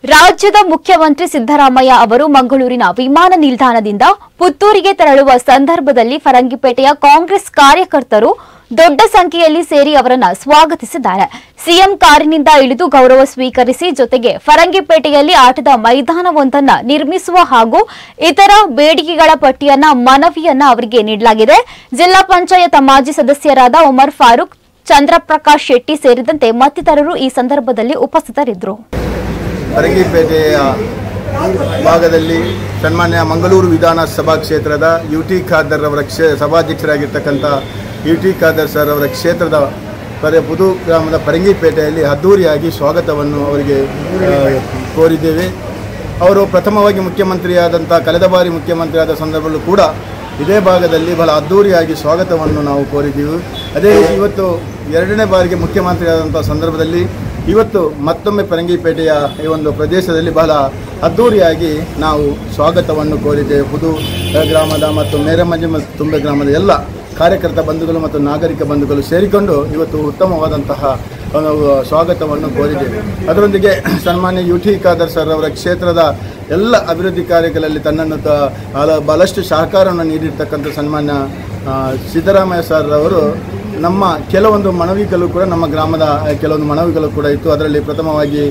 ರಾಜ್ಯದ ಮುಖ್ಯಮಂತ್ರಿ ಸಿದ್ದರಾಮಯ್ಯ ಅವರು ಮಂಗಳೂರಿನ ವಿಮಾನ ನಿಲ್ದಾಣದಿಂದ ಪುತ್ತೂರಿಗೆ ತೆರಳುವ ಸಂದರ್ಭದಲ್ಲಿ ಫರಂಗಿಪೇಟೆಯ ಕಾಂಗ್ರೆಸ್ ಕಾರ್ಯಕರ್ತರು ದೊಡ್ಡ ಸಂಖ್ಯೆಯಲ್ಲಿ ಸೇರಿ ಅವರನ್ನು ಸ್ವಾಗತಿಸಿದ್ದಾರೆ. ಸಿಎಂ ಕಾರಿನಿಂದ ಇಳಿದು ಗೌರವ ಸ್ವೀಕರಿಸಿ ಜೊತೆಗೆ ಫರಂಗಿಪೇಟೆಯಲ್ಲಿ ಆಟದ ಮೈದಾನವೊಂದನ್ನು ನಿರ್ಮಿಸುವ ಹಾಗೂ ಇತರ ಬೇಡಿಕೆಗಳ ಪಟ್ಟಿಯನ್ನ ಮನವಿಯನ್ನ ಅವರಿಗೆ ನೀಡಲಾಗಿದೆ. ಜಿಲ್ಲಾ ಪಂಚಾಯತ್ ಮಾಜಿ ಸದಸ್ಯರಾದ ಉಮರ್ ಫಾರೂಕ್, ಚಂದ್ರಪ್ರಕಾಶ್ ಶೆಟ್ಟಿ ಸೇರಿದಂತೆ ಮತ್ತಿತರರು ಈ ಸಂದರ್ಭದಲ್ಲಿ ಉಪಸ್ಥಿತರಿದ್ದರು. ಫರಂಗಿಪೇಟೆಯ ಭಾಗದಲ್ಲಿ ಸನ್ಮಾನ್ಯ ಮಂಗಳೂರು ವಿಧಾನಸಭಾ ಕ್ಷೇತ್ರದ ಯುಟಿ ಖಾದರ್ ಅವರ ಸಭಾಧ್ಯಕ್ಷರಾಗಿರ್ತಕ್ಕಂಥ ಯುಟಿ ಖಾದರ್ ಸರ್ ಅವರ ಕ್ಷೇತ್ರದ ಪುದು ಗ್ರಾಮದ ಫರಂಗಿಪೇಟೆಯಲ್ಲಿ ಅದ್ದೂರಿಯಾಗಿ ಸ್ವಾಗತವನ್ನು ಅವರಿಗೆ ಕೋರಿದ್ದೇವೆ. ಅವರು ಪ್ರಥಮವಾಗಿ ಮುಖ್ಯಮಂತ್ರಿಯಾದಂಥ ಕಳೆದ ಬಾರಿ ಮುಖ್ಯಮಂತ್ರಿಯಾದ ಸಂದರ್ಭದಲ್ಲೂ ಕೂಡ ಇದೇ ಭಾಗದಲ್ಲಿ ಬಹಳ ಅದ್ದೂರಿಯಾಗಿ ಸ್ವಾಗತವನ್ನು ನಾವು ಕೋರಿದ್ದೀವಿ. ಅದೇ ರೀತಿ ಇವತ್ತು ಎರಡನೇ ಬಾರಿಗೆ ಮುಖ್ಯಮಂತ್ರಿಯಾದಂಥ ಸಂದರ್ಭದಲ್ಲಿ ಇವತ್ತು ಮತ್ತೊಮ್ಮೆ ಫರಂಗಿಪೇಟೆಯ ಈ ಒಂದು ಪ್ರದೇಶದಲ್ಲಿ ಬಹಳ ಅದ್ದೂರಿಯಾಗಿ ನಾವು ಸ್ವಾಗತವನ್ನು ಕೋರಿದ್ದೇವೆ. ಪುದು ಗ್ರಾಮದ ಮತ್ತು ಮೇರಮಂಜಿ ಮತ್ತು ತುಂಬೆ ಗ್ರಾಮದ ಎಲ್ಲ ಕಾರ್ಯಕರ್ತ ಬಂಧುಗಳು ಮತ್ತು ನಾಗರಿಕ ಬಂಧುಗಳು ಸೇರಿಕೊಂಡು ಇವತ್ತು ಉತ್ತಮವಾದಂತಹ ಸ್ವಾಗತವನ್ನು ಕೋರಿದ್ದೇವೆ. ಅದರೊಂದಿಗೆ ಸನ್ಮಾನ್ಯ ಯುಟಿ ಖಾದರ್ ಸರ್ ಅವರ ಕ್ಷೇತ್ರದ ಎಲ್ಲ ಅಭಿವೃದ್ಧಿ ಕಾರ್ಯಗಳಲ್ಲಿ ತನ್ನನ್ನು ಬಹಳಷ್ಟು ಸಹಕಾರವನ್ನು ನೀಡಿರ್ತಕ್ಕಂಥ ಸನ್ಮಾನ್ಯ ಸಿದ್ದರಾಮಯ್ಯ ಸರ್ ಅವರು ನಮ್ಮ ಕೆಲವೊಂದು ಮನವಿಗಳು ಕೂಡ ನಮ್ಮ ಗ್ರಾಮದ ಕೆಲವೊಂದು ಮನವಿಗಳು ಕೂಡ ಇತ್ತು. ಅದರಲ್ಲಿ ಪ್ರಥಮವಾಗಿ